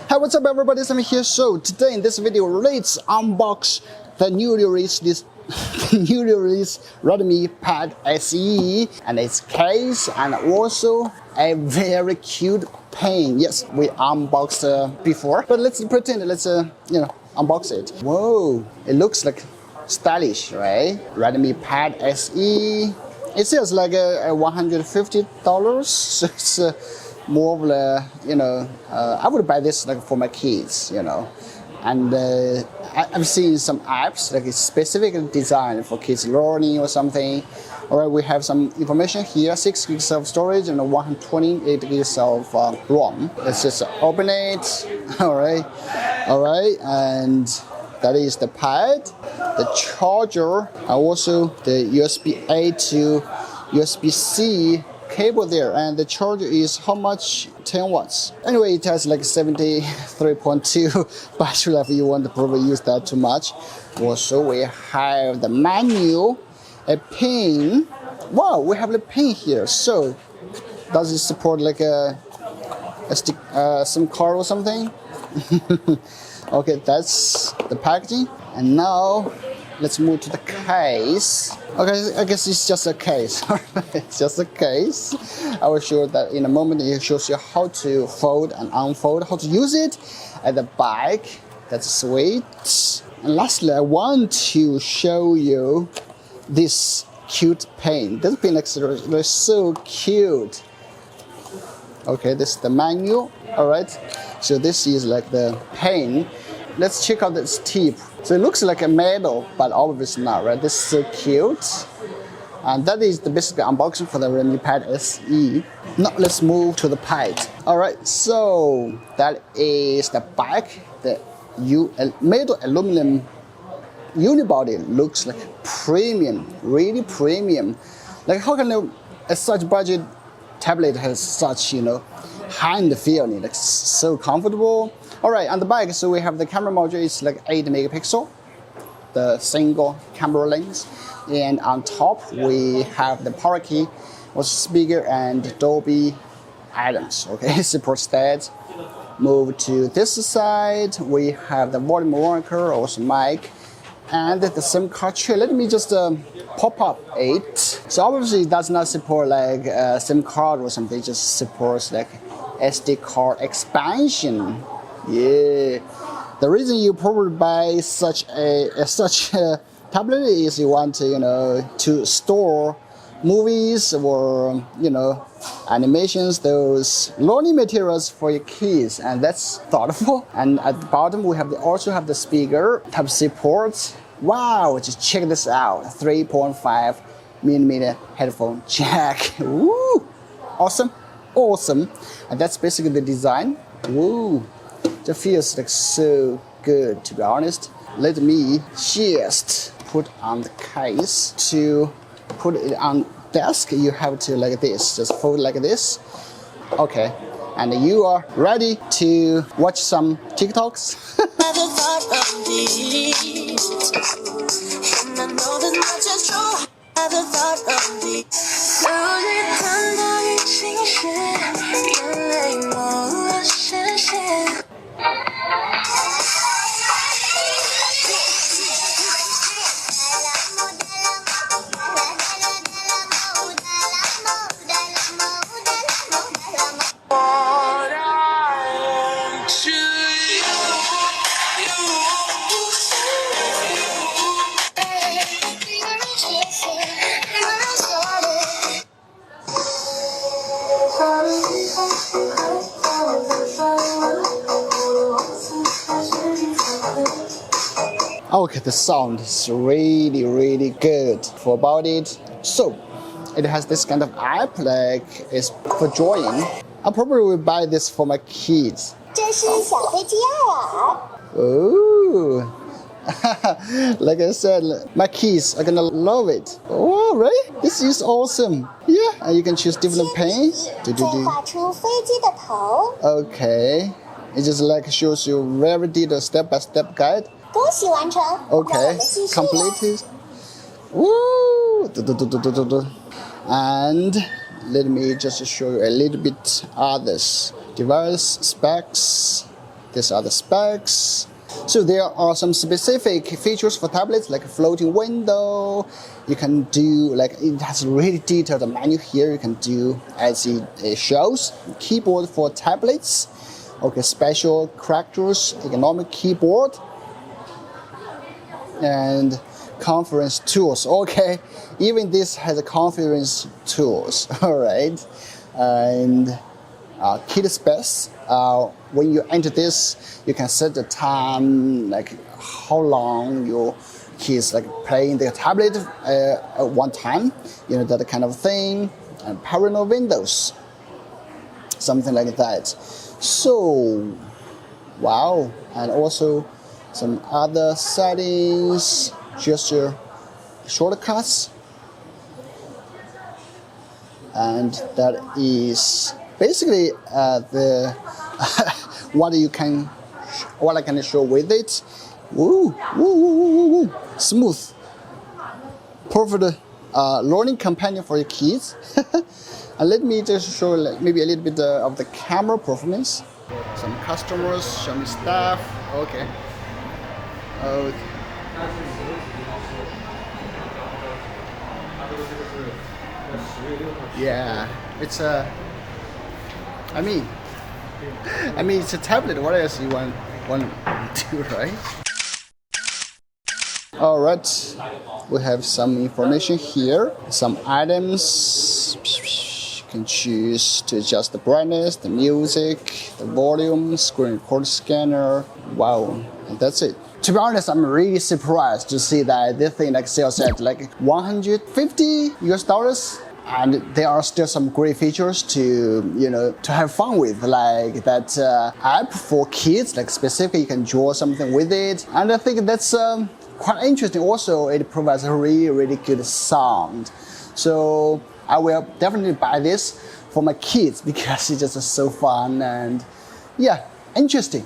Hi, what's up everybody, Sam here. So today in this video, let's unbox the newly released Redmi Pad SE and its case, and also a very cute pen. Yes, we unboxed before, but let's pretend, let's unbox it. Whoa, it looks like stylish, right? Redmi Pad SE. It says like a $150, so it's more of the, I would buy this like for my kids, and I've seen some apps like it's specifically designed for kids learning or something. All right, we have some information here: 6 gigs of storage and 128 gigs of ROM. Let's just open it. All right, and that is the pad, the charger, and also the USB-A to USB-C cable there, and the charger is how much? 10 watts. Anyway, it has like 73.2 battery life. You won't probably use that too much. Also, we have the manual, a pin. Wow, we have the pin here. So, does it support like a SIM card or something? Okay, that's the packaging. And now let's move to the case. Okay, I guess it's just a case. It's just a case. I will show that in a moment. It shows you how to fold and unfold, how to use it at the back. That's sweet. And lastly, I want to show you this cute pen. This pen is so cute. Okay, this is the manual. All right, so this is like the pen. Let's check out this tip. So it looks like a metal, but obviously not, right? This is so cute. And that is the basic unboxing for the Redmi Pad SE. Now let's move to the pad. All right, so that is the back. The metal aluminum unibody looks like premium, really premium. Like how can a such budget tablet has such, hand feeling, like so comfortable. All right, on the back, so we have the camera module. It's like 8 megapixel, the single camera lens, and on top we have the power key, also speaker and Dolby Atmos. Okay, supports that. Move to this side, we have the volume monitor, also mic, and the SIM card tray. Let me just pop up it. So obviously it does not support like a SIM card or something. It just supports like SD card expansion. Yeah, the reason you probably buy such a tablet is you want to, to store movies or animations, those learning materials for your kids, and that's thoughtful. And at the bottom we also have the speaker type support. Wow, just check this out, 3.5mm headphone jack. Woo, awesome, and that's basically the design. Woo. It feels like so good, to be honest. Let me just put on the case. To put it on desk, you have to like this, just fold like this. Okay, and you are ready to watch some TikToks. Okay, the sound is really good for about it. So it has this kind of app, like it's for drawing. I probably will buy this for my kids. Oh, like I said, my kids are gonna love it. Oh, right? This is awesome. Yeah, and you can choose different paints. Okay, it just like shows you very detailed step-by-step guide. Okay, completed. Woo! And let me just show you a little bit others. Device specs. These are the specs. So there are some specific features for tablets, like a floating window. You can do, like, it has really detailed menu here. You can do, as it shows, keyboard for tablets. Okay, special characters, ergonomic keyboard, and conference tools. Okay, even this has a conference tools. All right, and kid space. When you enter this, you can set the time, like how long your kids like playing their tablet at one time. You know, that kind of thing. And parental windows, something like that. So, wow, and also some other settings, gesture shortcuts, and that is basically the what I can show with it. Woo, woo, woo, woo, woo. Smooth, perfect learning companion for your kids. And let me just show maybe a little bit of the camera performance. Some customers, some staff. Okay. Yeah, it's a. I mean, it's a tablet. What else you want to do, right? All right, we have some information here. Some items. You can choose to adjust the brightness, the music, the volume, screen record scanner. Wow, and that's it. To be honest, I'm really surprised to see that this thing like sells at like $150, and there are still some great features to to have fun with, like that app for kids, like specifically you can draw something with it, and I think that's quite interesting. Also, it provides a really good sound. So I will definitely buy this for my kids because it's just so fun and yeah, interesting.